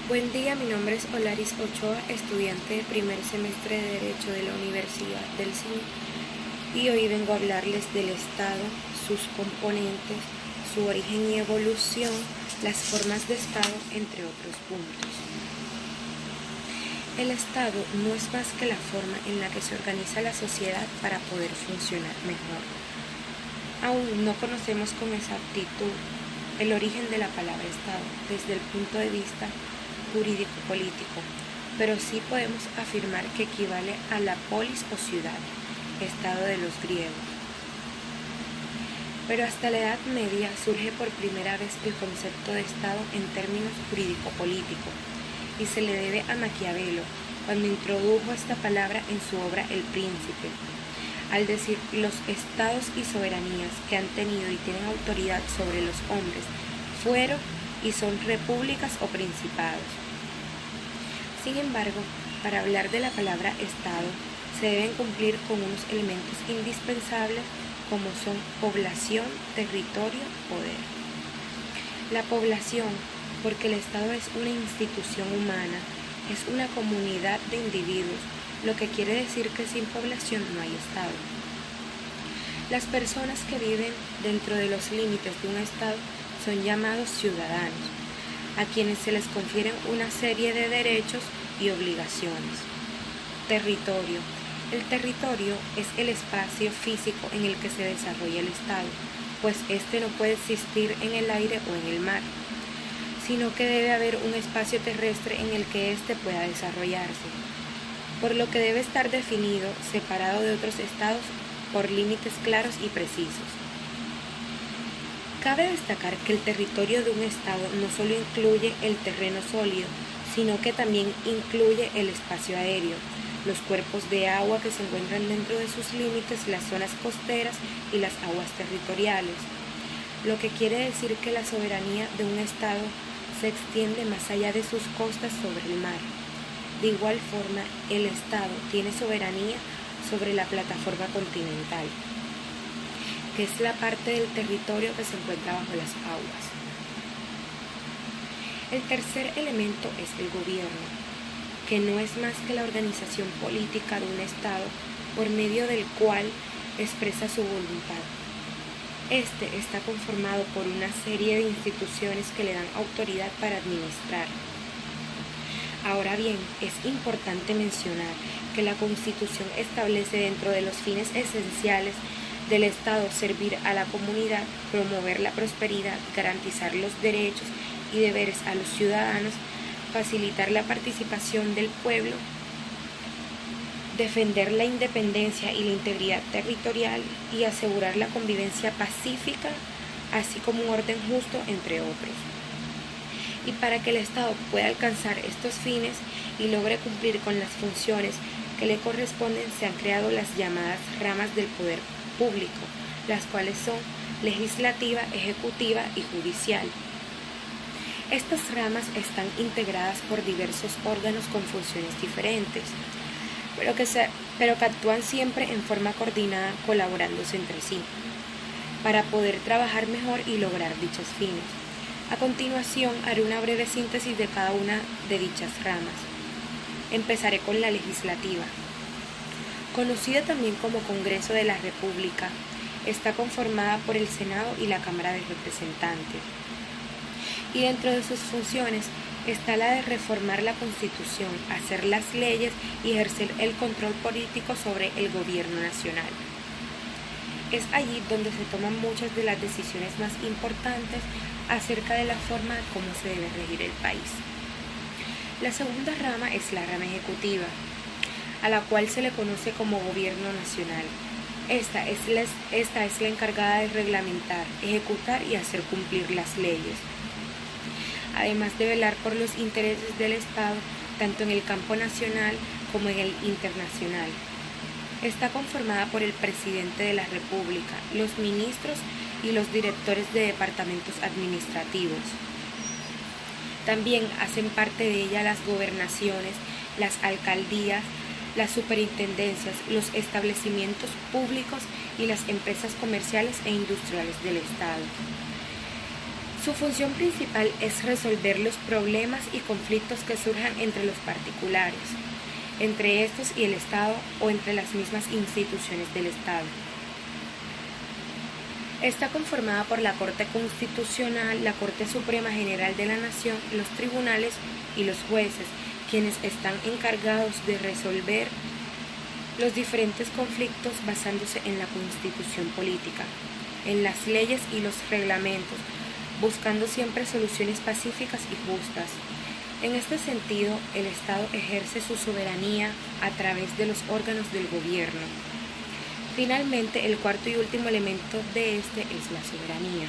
Buen día, mi nombre es Olaris Ochoa, estudiante de primer semestre de Derecho de la Universidad del CIN, y hoy vengo a hablarles del Estado, sus componentes, su origen y evolución, las formas de Estado, entre otros puntos. El Estado no es más que la forma en la que se organiza la sociedad para poder funcionar mejor. Aún no conocemos con exactitud el origen de la palabra Estado desde el punto de vista jurídico-político, pero sí podemos afirmar que equivale a la polis o ciudad, estado de los griegos. Pero hasta la Edad Media surge por primera vez el concepto de Estado en términos jurídico-políticos, y se le debe a Maquiavelo, cuando introdujo esta palabra en su obra El Príncipe, al decir los estados y soberanías que han tenido y tienen autoridad sobre los hombres fueron y son repúblicas o principados. Sin embargo, para hablar de la palabra Estado, se deben cumplir con unos elementos indispensables como son población, territorio, poder. La población, porque el Estado es una institución humana, es una comunidad de individuos, lo que quiere decir que sin población no hay Estado. Las personas que viven dentro de los límites de un Estado son llamados ciudadanos, a quienes se les confieren una serie de derechos y obligaciones. Territorio. El territorio es el espacio físico en el que se desarrolla el Estado, pues este no puede existir en el aire o en el mar, sino que debe haber un espacio terrestre en el que éste pueda desarrollarse, por lo que debe estar definido, separado de otros estados por límites claros y precisos. Cabe destacar que el territorio de un estado no solo incluye el terreno sólido, sino que también incluye el espacio aéreo, los cuerpos de agua que se encuentran dentro de sus límites, las zonas costeras y las aguas territoriales, lo que quiere decir que la soberanía de un estado se extiende más allá de sus costas sobre el mar. De igual forma, el Estado tiene soberanía sobre la plataforma continental, que es la parte del territorio que se encuentra bajo las aguas. El tercer elemento es el gobierno, que no es más que la organización política de un Estado por medio del cual expresa su voluntad. Este está conformado por una serie de instituciones que le dan autoridad para administrar. Ahora bien, es importante mencionar que la Constitución establece dentro de los fines esenciales del Estado servir a la comunidad, promover la prosperidad, garantizar los derechos y deberes a los ciudadanos, facilitar la participación del pueblo, defender la independencia y la integridad territorial y asegurar la convivencia pacífica, así como un orden justo, entre otros. Y para que el Estado pueda alcanzar estos fines y logre cumplir con las funciones que le corresponden, se han creado las llamadas ramas del poder público, las cuales son legislativa, ejecutiva y judicial. Estas ramas están integradas por diversos órganos con funciones diferentes, pero que actúan siempre en forma coordinada, colaborándose entre sí, para poder trabajar mejor y lograr dichos fines. A continuación, haré una breve síntesis de cada una de dichas ramas. Empezaré con la legislativa. Conocida también como Congreso de la República, está conformada por el Senado y la Cámara de Representantes. Y dentro de sus funciones está la de reformar la Constitución, hacer las leyes y ejercer el control político sobre el gobierno nacional. Es allí donde se toman muchas de las decisiones más importantes acerca de la forma como se debe regir el país. La segunda rama es la rama ejecutiva, a la cual se le conoce como Gobierno Nacional. Esta es la encargada de reglamentar, ejecutar y hacer cumplir las leyes, además de velar por los intereses del Estado, tanto en el campo nacional como en el internacional. Está conformada por el presidente de la República, los ministros y los directores de departamentos administrativos. También hacen parte de ella las gobernaciones, las alcaldías, las superintendencias, los establecimientos públicos y las empresas comerciales e industriales del Estado. Su función principal es resolver los problemas y conflictos que surjan entre los particulares, entre estos y el Estado o entre las mismas instituciones del Estado. Está conformada por la Corte Constitucional, la Corte Suprema General de la Nación, los tribunales y los jueces, quienes están encargados de resolver los diferentes conflictos basándose en la Constitución política, en las leyes y los reglamentos, buscando siempre soluciones pacíficas y justas. En este sentido, el Estado ejerce su soberanía a través de los órganos del gobierno. Finalmente, el cuarto y último elemento de este es la soberanía,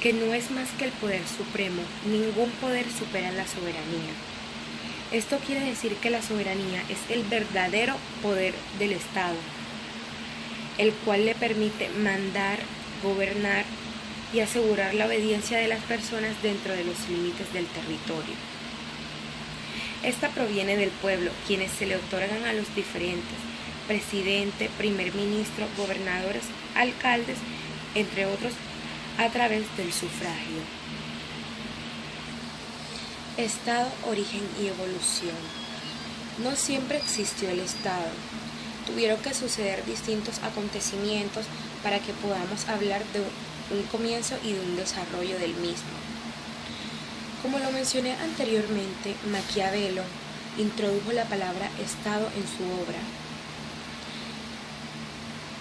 que no es más que el poder supremo. Ningún poder supera la soberanía. Esto quiere decir que la soberanía es el verdadero poder del Estado, el cual le permite mandar, gobernar y asegurar la obediencia de las personas dentro de los límites del territorio. Esta proviene del pueblo, quienes se le otorgan a los diferentes: presidente, primer ministro, gobernadores, alcaldes, entre otros, a través del sufragio. Estado, origen y evolución. No siempre existió el Estado. Tuvieron que suceder distintos acontecimientos para que podamos hablar de un comienzo y de un desarrollo del mismo. Como lo mencioné anteriormente, Maquiavelo introdujo la palabra Estado en su obra.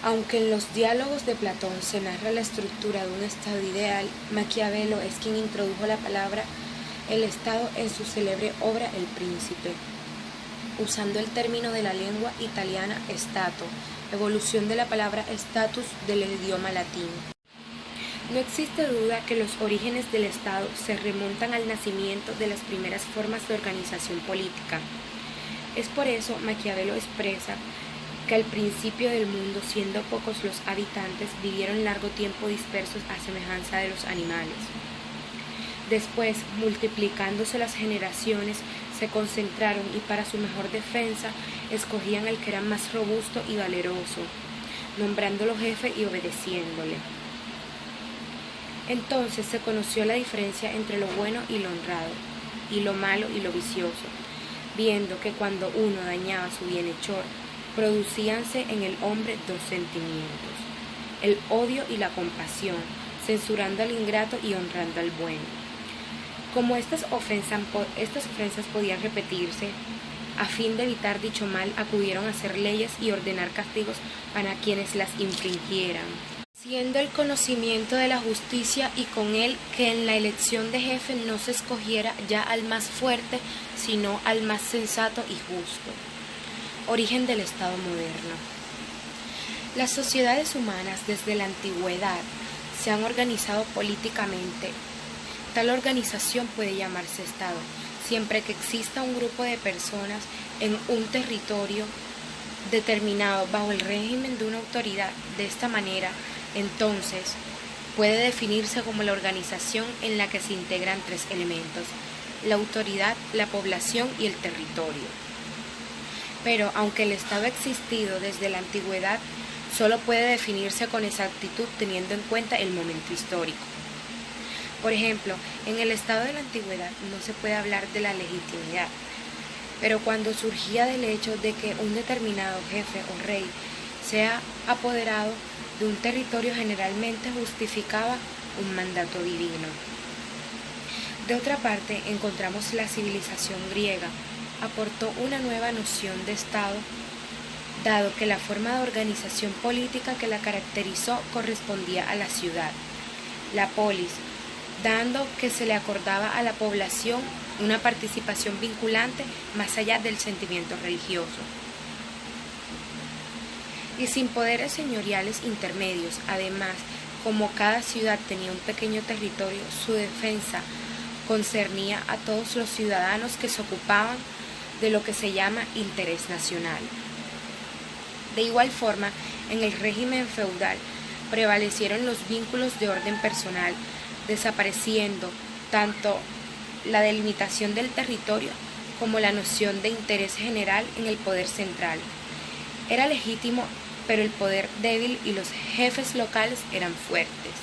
Aunque en los diálogos de Platón se narra la estructura de un Estado ideal, Maquiavelo es quien introdujo la palabra el Estado en su célebre obra El Príncipe, usando el término de la lengua italiana Stato, evolución de la palabra status del idioma latín. No existe duda que los orígenes del Estado se remontan al nacimiento de las primeras formas de organización política. Es por eso Maquiavelo expresa que al principio del mundo, siendo pocos los habitantes, vivieron largo tiempo dispersos a semejanza de los animales. Después, multiplicándose las generaciones, se concentraron y para su mejor defensa escogían al que era más robusto y valeroso, nombrándolo jefe y obedeciéndole. Entonces se conoció la diferencia entre lo bueno y lo honrado, y lo malo y lo vicioso, viendo que cuando uno dañaba a su bienhechor, producíanse en el hombre dos sentimientos: el odio y la compasión, censurando al ingrato y honrando al bueno. Como estas ofensas podían repetirse, a fin de evitar dicho mal, acudieron a hacer leyes y ordenar castigos para quienes las infringieran, siendo el conocimiento de la justicia y con él que en la elección de jefe no se escogiera ya al más fuerte, sino al más sensato y justo. Origen del Estado moderno. Las sociedades humanas desde la antigüedad se han organizado políticamente. Tal organización puede llamarse Estado, siempre que exista un grupo de personas en un territorio determinado bajo el régimen de una autoridad. De esta manera, entonces, puede definirse como la organización en la que se integran tres elementos: la autoridad, la población y el territorio. Pero, aunque el Estado ha existido desde la antigüedad, solo puede definirse con exactitud teniendo en cuenta el momento histórico. Por ejemplo, en el Estado de la antigüedad no se puede hablar de la legitimidad, pero cuando surgía del hecho de que un determinado jefe o rey sea apoderado de un territorio, generalmente justificaba un mandato divino. De otra parte, encontramos la civilización griega aportó una nueva noción de Estado, dado que la forma de organización política que la caracterizó correspondía a la ciudad, la polis, dando que se le acordaba a la población una participación vinculante más allá del sentimiento religioso. Y sin poderes señoriales intermedios, además, como cada ciudad tenía un pequeño territorio, su defensa concernía a todos los ciudadanos que se ocupaban de lo que se llama interés nacional. De igual forma, en el régimen feudal prevalecieron los vínculos de orden personal, desapareciendo tanto la delimitación del territorio como la noción de interés general en el poder central. Era legítimo, pero el poder débil y los jefes locales eran fuertes.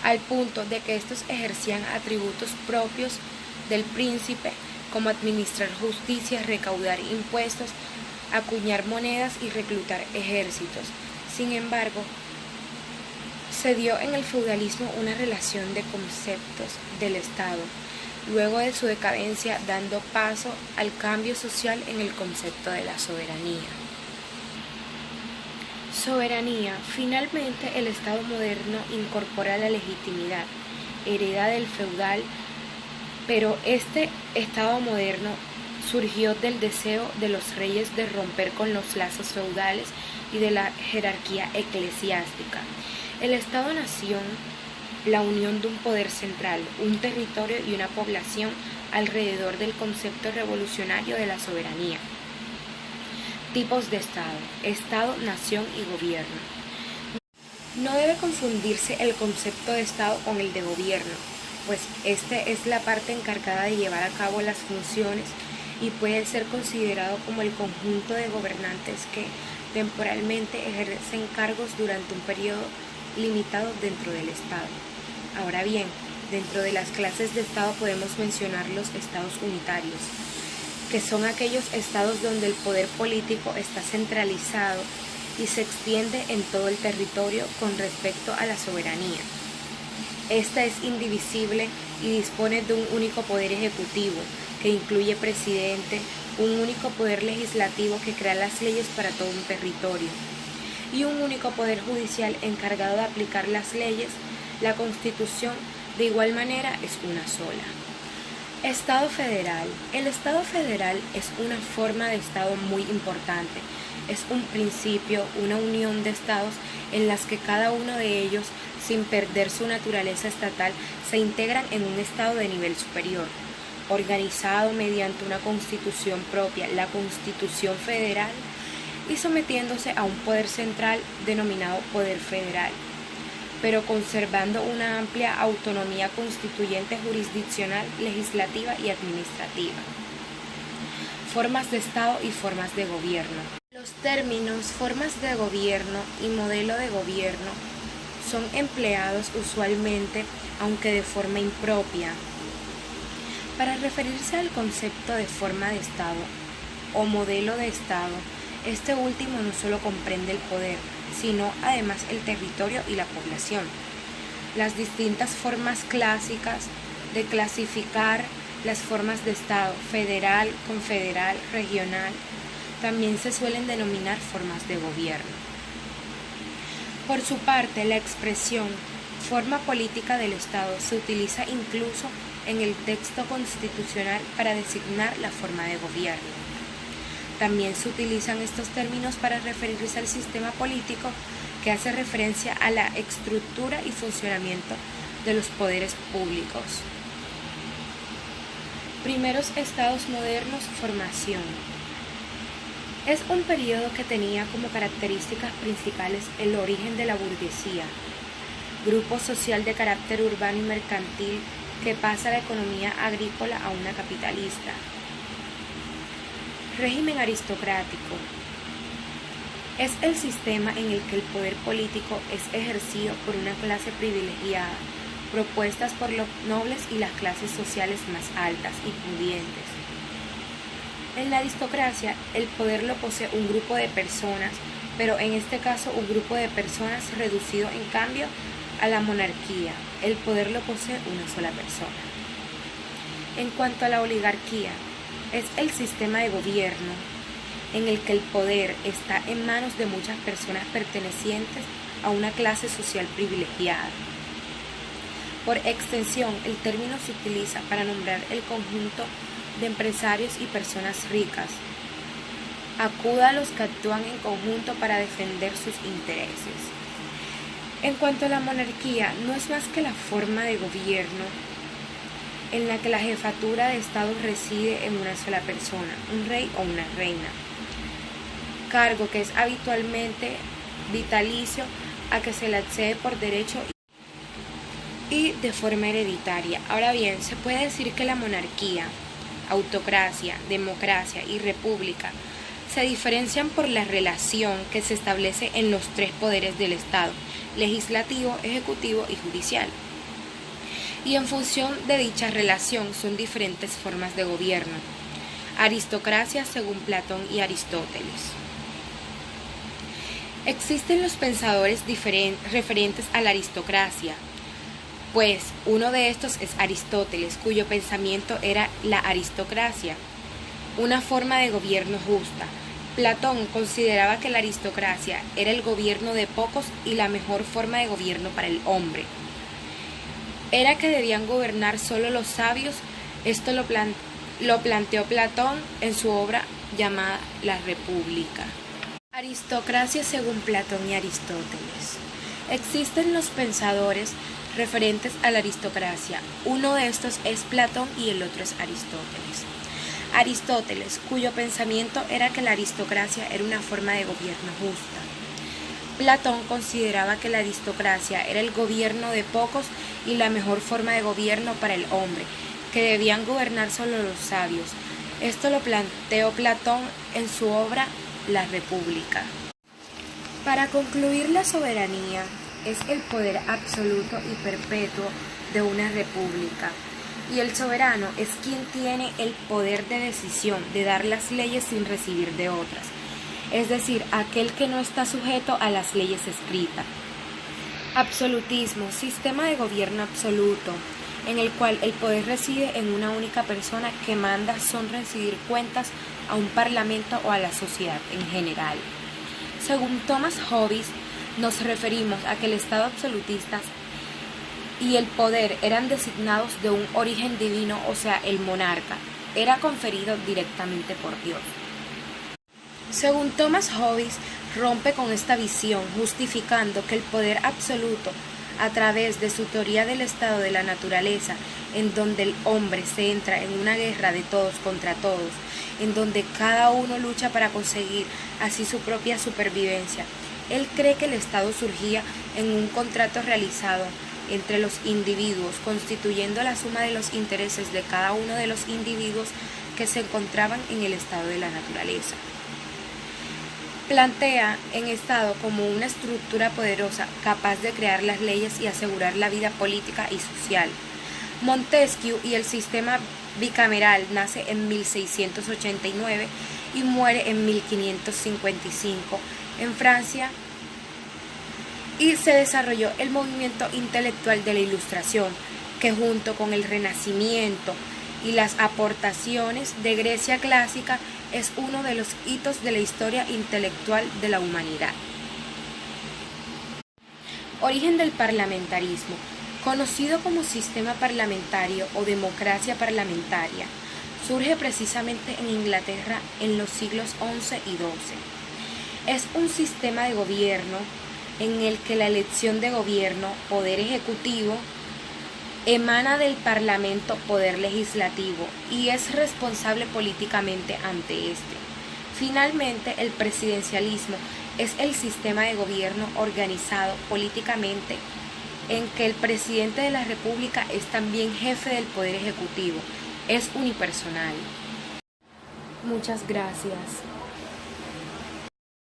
al punto de que estos ejercían atributos propios del príncipe, como administrar justicia, recaudar impuestos, acuñar monedas y reclutar ejércitos. Sin embargo, se dio en el feudalismo una relación de conceptos del Estado, luego de su decadencia, dando paso al cambio social en el concepto de la soberanía. Soberanía. Finalmente, el Estado moderno incorpora la legitimidad, hereda del feudal, pero este Estado moderno surgió del deseo de los reyes de romper con los lazos feudales y de la jerarquía eclesiástica. El Estado-nación, la unión de un poder central, un territorio y una población alrededor del concepto revolucionario de la soberanía. Tipos de Estado: Estado, nación y gobierno. No debe confundirse el concepto de Estado con el de gobierno, pues este es la parte encargada de llevar a cabo las funciones y puede ser considerado como el conjunto de gobernantes que temporalmente ejercen cargos durante un periodo limitado dentro del Estado. Ahora bien, dentro de las clases de Estado podemos mencionar los estados unitarios, que son aquellos estados donde el poder político está centralizado y se extiende en todo el territorio con respecto a la soberanía. Esta es indivisible y dispone de un único poder ejecutivo, que incluye presidente, un único poder legislativo que crea las leyes para todo un territorio, y un único poder judicial encargado de aplicar las leyes. La Constitución, de igual manera, es una sola. Estado federal. El Estado federal es una forma de Estado muy importante. Es un principio, una unión de estados en las que cada uno de ellos, sin perder su naturaleza estatal, se integran en un Estado de nivel superior, organizado mediante una constitución propia, la Constitución Federal, y sometiéndose a un poder central denominado Poder Federal, pero conservando una amplia autonomía constituyente, jurisdiccional, legislativa y administrativa. Formas de Estado y formas de gobierno. Los términos formas de gobierno y modelo de gobierno son empleados usualmente, aunque de forma impropia, para referirse al concepto de forma de Estado o modelo de Estado. Este último no solo comprende el poder, sino además el territorio y la población. Las distintas formas clásicas de clasificar las formas de Estado, federal, confederal, regional, también se suelen denominar formas de gobierno. Por su parte, la expresión forma política del Estado se utiliza incluso en el texto constitucional para designar la forma de gobierno. También se utilizan estos términos para referirse al sistema político que hace referencia a la estructura y funcionamiento de los poderes públicos. Primeros estados modernos, formación. Es un periodo que tenía como características principales el origen de la burguesía, grupo social de carácter urbano y mercantil que pasa de la economía agrícola a una capitalista. Régimen aristocrático. Es el sistema en el que el poder político es ejercido por una clase privilegiada, propuestas por los nobles y las clases sociales más altas y pudientes. En la aristocracia, el poder lo posee un grupo de personas, pero en este caso un grupo de personas reducido en cambio a la monarquía. El poder lo posee una sola persona. En cuanto a la oligarquía, es el sistema de gobierno en el que el poder está en manos de muchas personas pertenecientes a una clase social privilegiada. Por extensión, el término se utiliza para nombrar el conjunto de empresarios y personas ricas. Acuda a los que actúan en conjunto para defender sus intereses. En cuanto a la monarquía, no es más que la forma de gobierno en la que la jefatura de Estado reside en una sola persona, un rey o una reina, cargo que es habitualmente vitalicio, a que se le accede por derecho y de forma hereditaria. Ahora bien, se puede decir que la monarquía, autocracia, democracia y república se diferencian por la relación que se establece en los tres poderes del Estado: legislativo, ejecutivo y judicial. y en función de dicha relación son diferentes formas de gobierno. Aristocracia según Platón y Aristóteles. Existen los pensadores referentes a la aristocracia, pues uno de estos es Aristóteles, cuyo pensamiento era la aristocracia, una forma de gobierno justa. Platón consideraba que la aristocracia era el gobierno de pocos y la mejor forma de gobierno para el hombre. Era que debían gobernar solo los sabios. Esto lo planteó Platón en su obra llamada La República. Aristocracia según Platón y Aristóteles. Existen los pensadores referentes a la aristocracia. Uno de estos es Platón y el otro es Aristóteles. Aristóteles, cuyo pensamiento era que la aristocracia era una forma de gobierno justa. Platón consideraba que la aristocracia era el gobierno de pocos y la mejor forma de gobierno para el hombre, que debían gobernar solo los sabios. Esto lo planteó Platón en su obra La República. Para concluir, la soberanía es el poder absoluto y perpetuo de una república, y el soberano es quien tiene el poder de decisión de dar las leyes sin recibir de otras, es decir, aquel que no está sujeto a las leyes escritas. Absolutismo, sistema de gobierno absoluto, en el cual el poder reside en una única persona que manda sin recibir cuentas a un parlamento o a la sociedad en general. Según Thomas Hobbes, nos referimos a que el Estado absolutista y el poder eran designados de un origen divino, o sea, el monarca era conferido directamente por Dios. Según Thomas Hobbes, rompe con esta visión, justificando que el poder absoluto, a través de su teoría del estado de la naturaleza, en donde el hombre se entra en una guerra de todos contra todos, en donde cada uno lucha para conseguir así su propia supervivencia. Él cree que el Estado surgía en un contrato realizado entre los individuos, constituyendo la suma de los intereses de cada uno de los individuos que se encontraban en el estado de la naturaleza. Plantea en Estado como una estructura poderosa capaz de crear las leyes y asegurar la vida política y social. Montesquieu y el sistema bicameral nace en 1689 y muere en 1555 en Francia, y se desarrolló el movimiento intelectual de la Ilustración, que junto con el Renacimiento y las aportaciones de Grecia clásica es uno de los hitos de la historia intelectual de la humanidad. Origen del parlamentarismo, conocido como sistema parlamentario o democracia parlamentaria, surge precisamente en Inglaterra en los siglos XI y XII. Es un sistema de gobierno en el que la elección de gobierno, poder ejecutivo, emana del Parlamento, poder legislativo, y es responsable políticamente ante este. Finalmente, el presidencialismo es el sistema de gobierno organizado políticamente en que el presidente de la República es también jefe del poder ejecutivo, es unipersonal. Muchas gracias.